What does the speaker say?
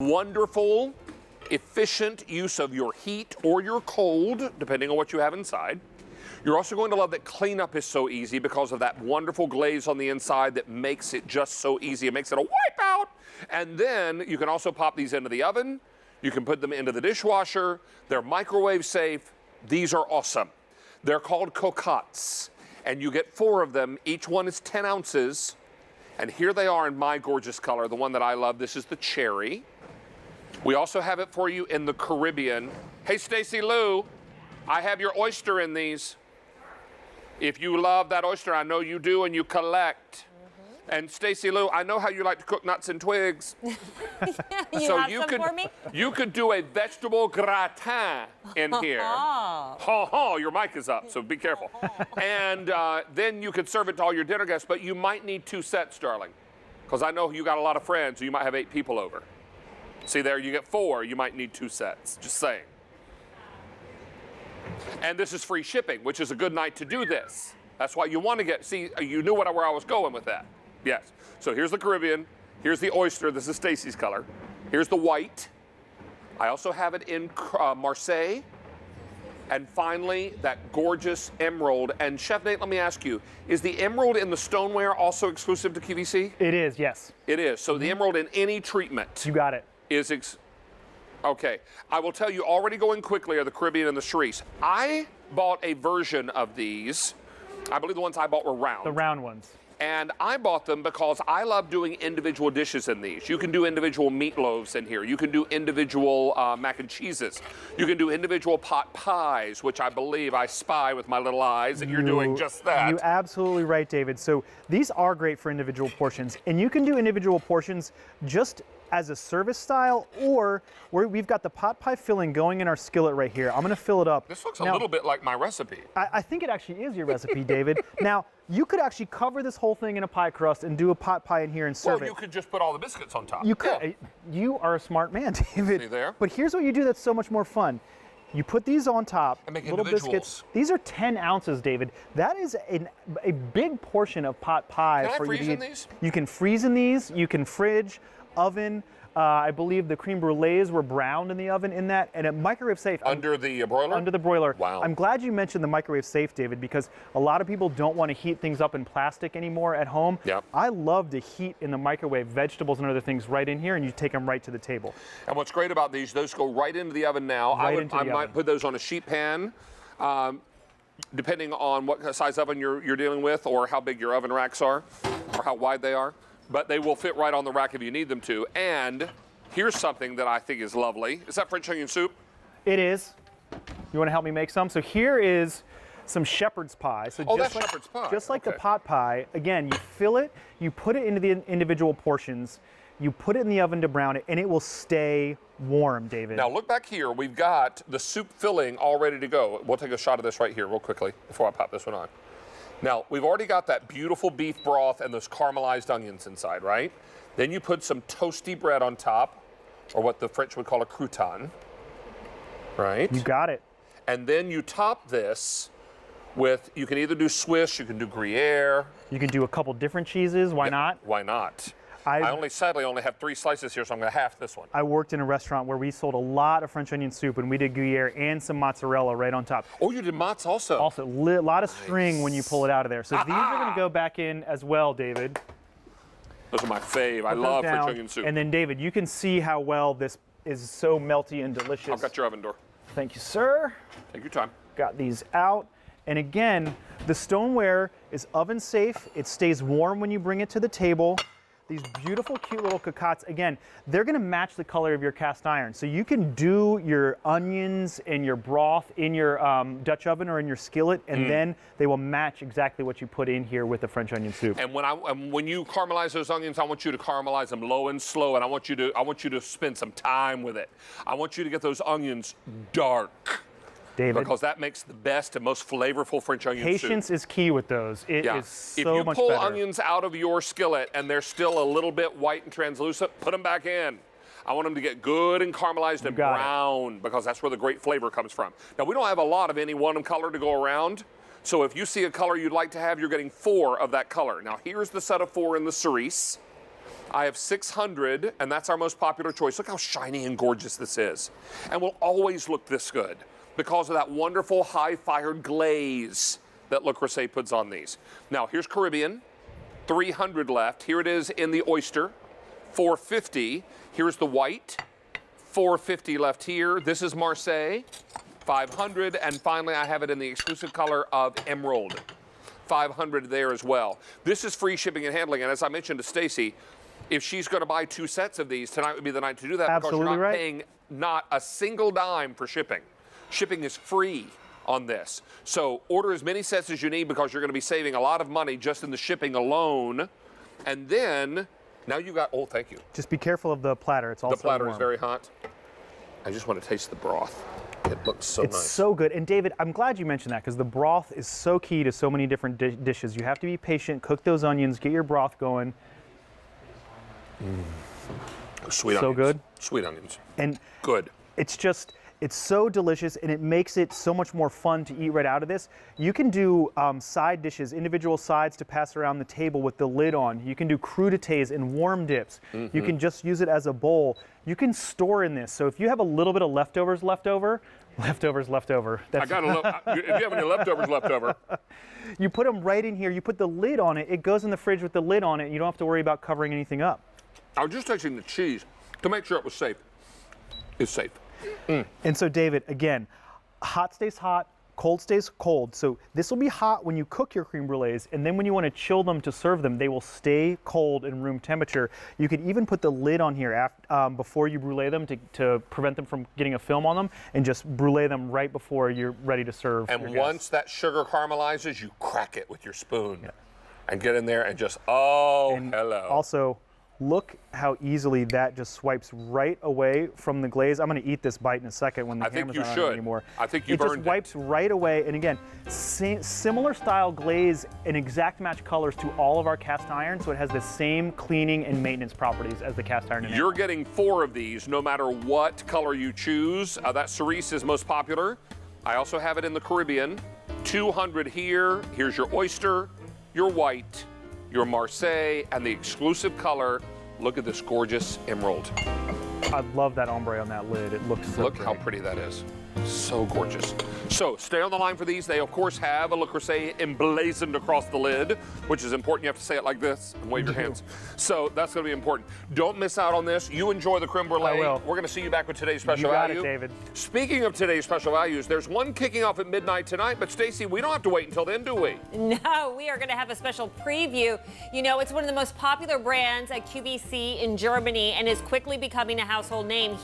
wonderful, efficient use of your heat or your cold, depending on what you have inside. You're also going to love that cleanup is so easy because of that wonderful glaze on the inside that makes it just so easy. It makes it a wipeout. And then you can also pop these into the oven. You can put them into the dishwasher. They're microwave safe. These are awesome. They're called Cocottes, and you get 4 of them. Each one is 10 ounces. And here they are in my gorgeous color, the one that I love. This is the cherry. We also have it for you in the Caribbean. Hey, Stacy Lou, I have your oyster in these. If you love that oyster, I know you do, and you collect. And Stacy Lou, I know how you like to cook nuts and twigs. You could do a vegetable gratin in here. Your mic is up, so be careful. And then you could serve it to all your dinner guests, but you might need 2 sets, darling, because I know you got a lot of friends, so you might have 8 people over. See there, you get 4, you might need 2 sets, just saying. And this is free shipping, which is a good night to do this. That's why you want to get, see, you knew where I was going with that. Yes. So here's the Caribbean. Here's the oyster. This is Stacy's color. Here's the white. I also have it in Marseille. And finally, that gorgeous emerald. And Chef Nate, let me ask you, is the emerald in the stoneware also exclusive to QVC? It is, yes. It is. So the emerald in any treatment. You got it. Is okay. I will tell you, already going quickly are the Caribbean and the cerise. I bought a version of these. I believe the ones I bought were round. The round ones. And I bought them because I love doing individual dishes in these. You can do individual meatloaves in here. You can do individual mac and cheeses. You can do individual pot pies, which I believe I spy with my little eyes that you're doing just that. You're absolutely right, David. So these are great for individual portions. And you can do individual portions just as a service style, or we've got the pot pie filling going in our skillet right here. I'm going to fill it up. This looks a little bit like my recipe. I think it actually is your recipe, David. Now, you could actually cover this whole thing in a pie crust and do a pot pie in here and serve it. Well, you could just put all the biscuits on top. You could. Yeah. You are a smart man, David. See there? But here's what you do that's so much more fun. You put these on top, and make little biscuits. These are 10 ounces, David. That is a big portion of pot pie. Can I freeze in these? You can freeze in these. You can fridge, oven. I believe the creme brulees were browned in the oven in that, and a microwave safe. Under the broiler? Under the broiler. Wow. I'm glad you mentioned the microwave safe, David, because a lot of people don't want to heat things up in plastic anymore at home. Yep. I love to heat in the microwave vegetables and other things right in here, and you take them right to the table. And what's great about these, those go right into the oven now. I might put those on a sheet pan, depending on what size oven you're dealing with, or how big your oven racks are, or how wide they are. But they will fit right on the rack if you need them to. And here's something that I think is lovely. Is that French onion soup? It is. You want to help me make some? So here is some shepherd's pie. So that's shepherd's pie. Just like the pot pie, again, you fill it, you put it into the individual portions, you put it in the oven to brown it, and it will stay warm, David. Now look back here. We've got the soup filling all ready to go. We'll take a shot of this right here real quickly before I pop this one on. Now, we've already got that beautiful beef broth and those caramelized onions inside, right? Then you put some toasty bread on top, or what the French would call a crouton, right? You got it. And then you top this with, you can either do Swiss, you can do Gruyere. You can do a couple different cheeses, why not? Why not? I sadly only have 3 slices here, so I'm going to half this one. I worked in a restaurant where we sold a lot of French onion soup, and we did Gruyere and some mozzarella right on top. Oh, you did mozz also? Also, a lot of string when you pull it out of there. So these are going to go back in as well, David. Those are my fave. I love French onion soup. And then, David, you can see how well this is so melty and delicious. I've got your oven door. Thank you, sir. Take your time. Got these out. And again, the stoneware is oven safe. It stays warm when you bring it to the table. These beautiful, cute little cocottes, again, they're gonna match the color of your cast iron. So you can do your onions and your broth in your Dutch oven or in your skillet, and then they will match exactly what you put in here with the French onion soup. And when you caramelize those onions, I want you to caramelize them low and slow, and I want you to spend some time with it. I want you to get those onions dark. David, because that makes the best and most flavorful French onion soup. Patience is key with those. It is so much better. If you pull onions out of your skillet and they're still a little bit white and translucent, put them back in. I want them to get good and caramelized and brown because that's where the great flavor comes from. Now, we don't have a lot of any one color to go around. So if you see a color you'd like to have, you're getting 4 of that color. Now, here's the set of 4 in the cerise. I have 600, and that's our most popular choice. Look how shiny and gorgeous this is. And will always look this good because of that wonderful high-fired glaze that Le Creuset puts on these. Now, here's Caribbean, 300 left. Here it is in the oyster, 450. Here's the white, 450 left here. This is Marseille, 500. And finally, I have it in the exclusive color of emerald, 500 there as well. This is free shipping and handling. And as I mentioned to Stacy, if she's going to buy 2 sets of these, tonight would be the night to do that. Absolutely because you're not right. paying not a single dime for shipping. Shipping is free on this. So order as many sets as you need because you're going to be saving a lot of money just in the shipping alone. And then, now you got, oh, thank you. Just be careful of the platter. It's also The platter warm. is very hot. I just want to taste the broth. It looks so nice. It's so good. And David, I'm glad you mentioned that because the broth is so key to so many different dishes. You have to be patient, cook those onions, get your broth going. Sweet onions. So good. Sweet onions. And Good. it's just, it's so delicious and it makes it so much more fun to eat right out of this. You can do side dishes, individual sides to pass around the table with the lid on. You can do crudités and warm dips. You can just use it as a bowl. You can store in this. So if you have a little bit of leftovers left over, that's, I got a little, if you have any leftovers left over. you put them right in here. You put the lid on it. It goes in the fridge with the lid on it. You don't have to worry about covering anything up. I was just tasting the cheese to make sure it was safe. It's safe. And so, David, again, hot stays hot, cold stays cold. So this will be hot when you cook your creme brulees, and then when you want to chill them to serve them, they will stay cold in room temperature. You could even put the lid on here before you brulee them to prevent them from getting a film on them, and just brulee them right before you're ready to serve. And once that sugar caramelizes, you crack it with your spoon and get in there and just, hello. Also, look how easily that just swipes right away from the glaze. I'm going to eat this bite in a second when the camera's not on anymore. I think you've It earned just wipes right away. And again, similar style glaze and exact match colors to all of our cast iron, so it has the same cleaning and maintenance properties as the cast iron. You're getting 4 of these no matter what color you choose. That cerise is most popular. I also have it in the Caribbean. 200 here. Here's your oyster, your white, your Marseille, and the exclusive color. Look at this gorgeous emerald. I love that ombre on that lid. It looks so Look great. how pretty that is. So gorgeous. So stay on the line for these. They, of course, have a Le Creuset emblazoned across the lid, which is important. You have to say it like this and wave your hands. So that's going to be important. Don't miss out on this. You enjoy the creme brulee. I will. We're going to see you back with today's special You got value. it, David. Speaking of today's special values, there's one kicking off at midnight tonight, but Stacy, we don't have to wait until then, do we? No, we are going to have a special preview. You know, it's one of the most popular brands at QVC in Germany and is quickly becoming a household name.